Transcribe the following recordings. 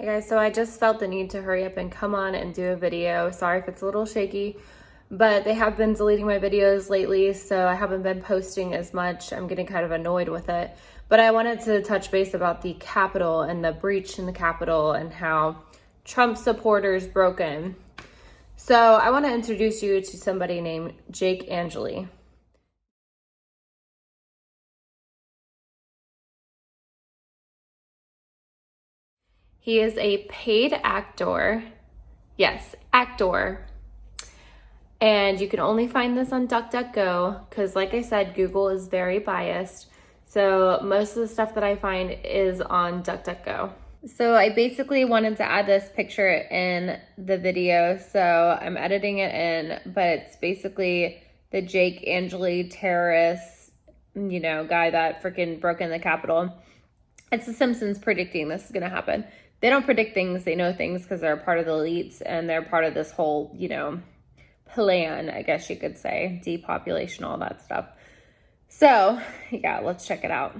Hey guys, so I just felt the need to hurry up and come on and do a video. Sorry if it's a little shaky, but they have been deleting my videos lately, so I haven't been posting as much. I'm getting kind of annoyed with it. But I wanted to touch base about the Capitol and the breach in the Capitol and how Trump supporters broke in. So I want to introduce you to somebody named Jake Angeli. He is a paid actor. Yes, actor. And you can only find this on DuckDuckGo because, like I said, Google is very biased. So most of the stuff that I find is on DuckDuckGo. So I basically wanted to add this picture in the video. So I'm editing it in, but it's basically the Jake Angeli terrorist, guy that freaking broke in the Capitol. It's the Simpsons predicting this is going to happen. They don't predict things, they know things because they're a part of the elites and they're part of this whole, plan, I guess you could say, depopulation, all that stuff. So, yeah, let's check it out.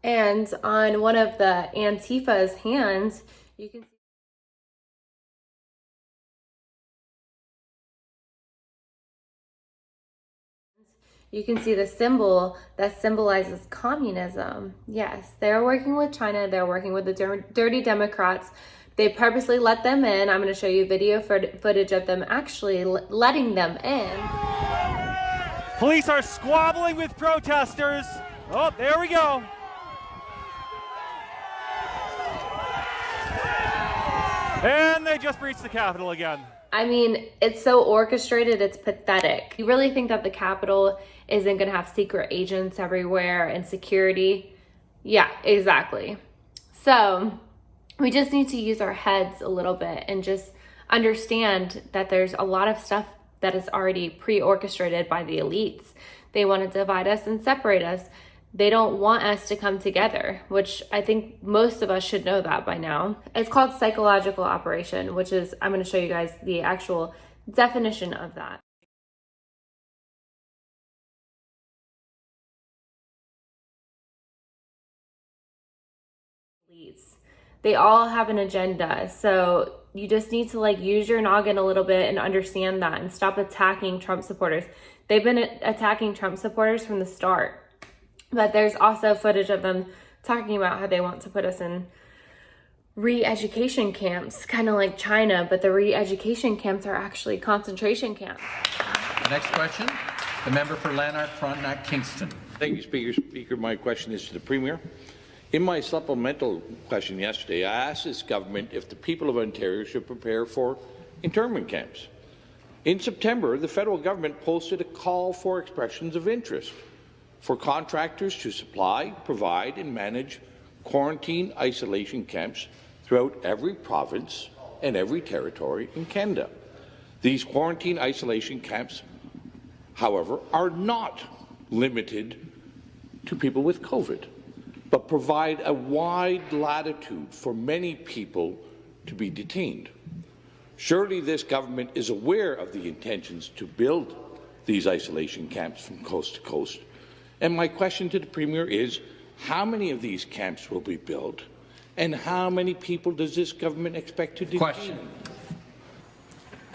And on one of the Antifa's hands, you can see the symbol that symbolizes communism. Yes, they're working with China. They're working with the dirty Democrats. They purposely let them in. I'm going to show you video footage of them actually letting them in. Police are squabbling with protesters. Oh, there we go. And they just breached the Capitol again. I mean, it's so orchestrated, it's pathetic. You really think that the Capitol isn't going to have secret agents everywhere and security? Yeah, exactly. So we just need to use our heads a little bit and just understand that there's a lot of stuff that is already pre-orchestrated by the elites. They want to divide us and separate us. They don't want us to come together, which I think most of us should know that by now. It's called psychological operation, which is, I'm going to show you guys the actual definition of that. They all have an agenda. So you just need to use your noggin a little bit and understand that and stop attacking Trump supporters. They've been attacking Trump supporters from the start. But there's also footage of them talking about how they want to put us in re-education camps, kind of like China, but the re-education camps are actually concentration camps. The next question, the member for Lanark, Frontenac, Kingston. Thank you, Speaker. My question is to the Premier. In my supplemental question yesterday, I asked this government if the people of Ontario should prepare for internment camps. In September, the federal government posted a call for expressions of interest for contractors to supply, provide and manage quarantine isolation camps throughout every province and every territory in Canada. These quarantine isolation camps, however, are not limited to people with COVID, but provide a wide latitude for many people to be detained. Surely this government is aware of the intentions to build these isolation camps from coast to coast. And my question to the Premier is, how many of these camps will be built, and how many people does this government expect to detain? Question.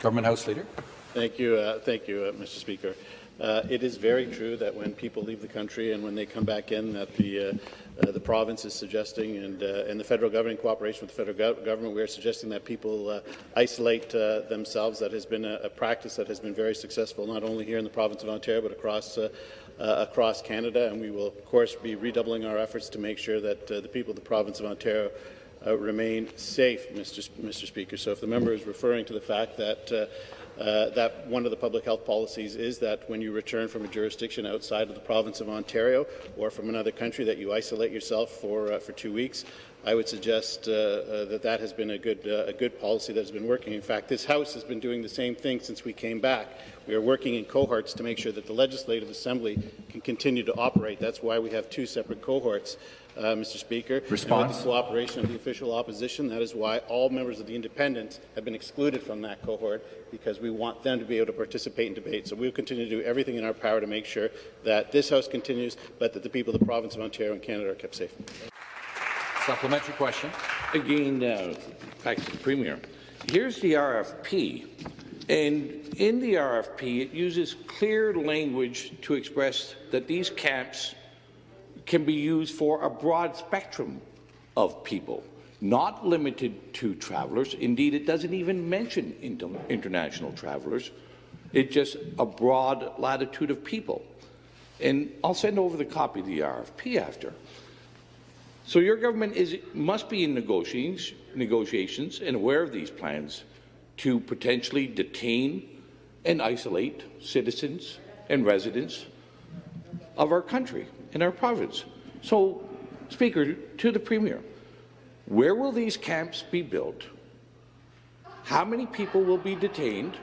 Government House Leader. Thank you, Mr. Speaker. It is very true that when people leave the country and when they come back in, that the province is suggesting, and the federal government, in cooperation with the federal government, we are suggesting that people isolate themselves. That has been a practice that has been very successful, not only here in the province of Ontario, but across Canada. And we will, of course, be redoubling our efforts to make sure that the people of the province of Ontario remain safe, Mr. Speaker. So if the member is referring to the fact that that one of the public health policies is that when you return from a jurisdiction outside of the province of Ontario or from another country, that you isolate yourself for 2 weeks. I would suggest that has been a good policy that has been working. In fact, this House has been doing the same thing since we came back. We are working in cohorts to make sure that the Legislative Assembly can continue to operate. That's why we have 2 separate cohorts, Mr. Speaker. Response. And with the cooperation of the official opposition, that is why all members of the Independents have been excluded from that cohort, because we want them to be able to participate in debate. So we will continue to do everything in our power to make sure that this House continues, but that the people of the province of Ontario and Canada are kept safe. Supplementary question. Again, back to the Premier. Here's the RFP, and in the RFP it uses clear language to express that these camps can be used for a broad spectrum of people, not limited to travellers. Indeed, it doesn't even mention international travellers. It's just a broad latitude of people. And I'll send over the copy of the RFP after. So your government must be in negotiations and aware of these plans to potentially detain and isolate citizens and residents of our country and our province. So, Speaker, to the Premier, where will these camps be built? How many people will be detained?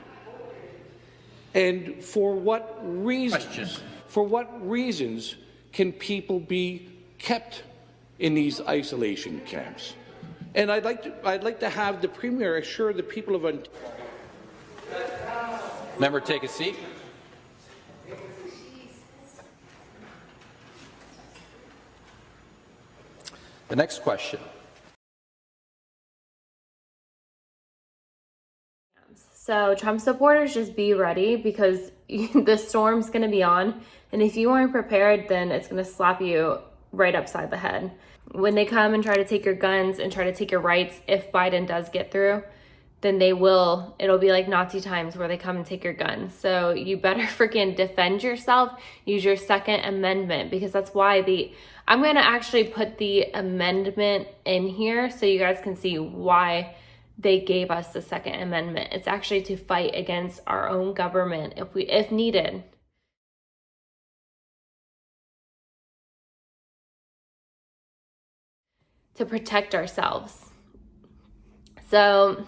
And for what reasons? For what reasons can people be kept in these isolation camps? And I'd like to have the Premier assure the people of Ontario. Member, take a seat. The next question. So Trump supporters, just be ready, because the storm's going to be on. And if you aren't prepared, then it's going to slap you right upside the head. When they come and try to take your guns and try to take your rights, if Biden does get through, then it'll be like Nazi times where they come and take your guns. So you better freaking defend yourself, use your Second Amendment, because that's why I'm going to actually put the amendment in here so you guys can see why they gave us the Second Amendment. It's actually to fight against our own government if needed. To protect ourselves. So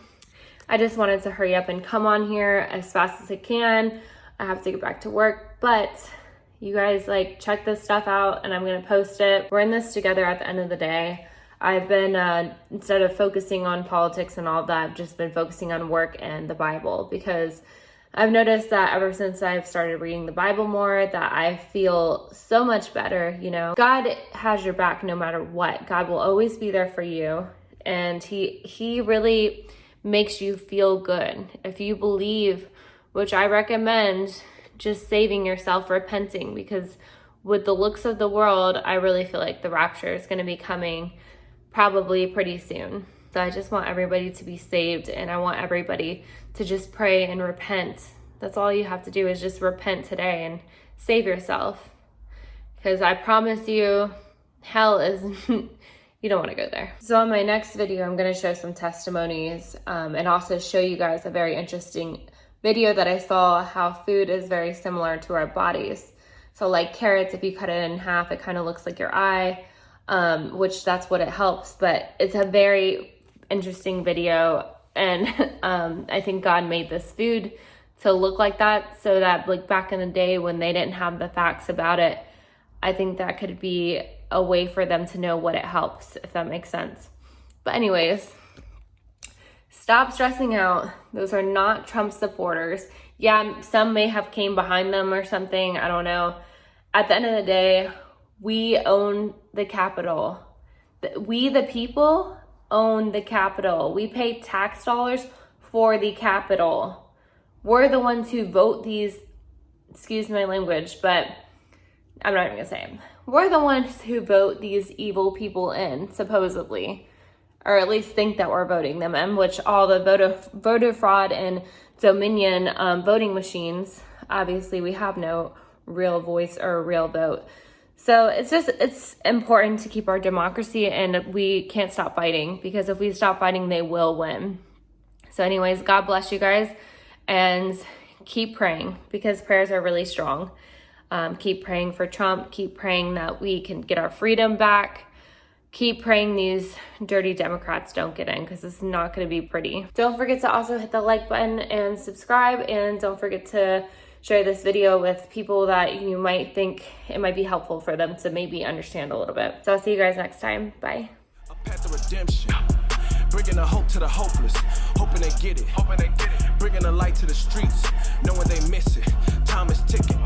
I just wanted to hurry up and come on here as fast as I can. I have to get back to work, but you guys check this stuff out and I'm gonna post it. We're in this together at the end of the day. I've been, instead of focusing on politics and all that, I've just been focusing on work and the Bible, because I've noticed that ever since I've started reading the Bible more, that I feel so much better. God has your back no matter what. God will always be there for you. And he really makes you feel good. If you believe, which I recommend, just saving yourself, repenting, because with the looks of the world, I really feel like the rapture is going to be coming probably pretty soon. So I just want everybody to be saved, and I want everybody to just pray and repent. That's all you have to do, is just repent today and save yourself. Because I promise you, hell is, you don't want to go there. So in my next video, I'm going to show some testimonies and also show you guys a very interesting video that I saw, how food is very similar to our bodies. So like carrots, if you cut it in half, it kind of looks like your eye, which that's what it helps. But it's a very interesting video, and I think God made this food to look like that, so that back in the day when they didn't have the facts about it, I think that could be a way for them to know what it helps, if that makes sense. But anyways, stop stressing out. Those are not Trump supporters. Yeah, some may have came behind them or something, I don't know. At the end of the day, we own the Capitol. We, the people, own the Capitol. We pay tax dollars for the Capitol. We're the ones who vote these, excuse my language, but I'm not even gonna say it. We're the ones who vote these evil people in, supposedly, or at least think that we're voting them in, which all the voter fraud and Dominion voting machines, obviously we have no real voice or real vote. So it's important to keep our democracy, and we can't stop fighting, because if we stop fighting, they will win. So anyways, God bless you guys, and keep praying, because prayers are really strong. Keep praying for Trump. Keep praying that we can get our freedom back. keep praying these dirty Democrats don't get in, because it's not going to be pretty. Don't forget to also hit the like button and subscribe, and don't forget to share this video with people that you might think it might be helpful for them to maybe understand a little bit. So I'll see you guys next time. Bye. A path to redemption, bringing the hope to the hopeless, hoping they get it, bringing the light to the streets, knowing they miss it. Time is ticking.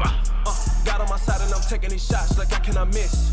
Got on my side and I'm taking these shots like I cannot miss.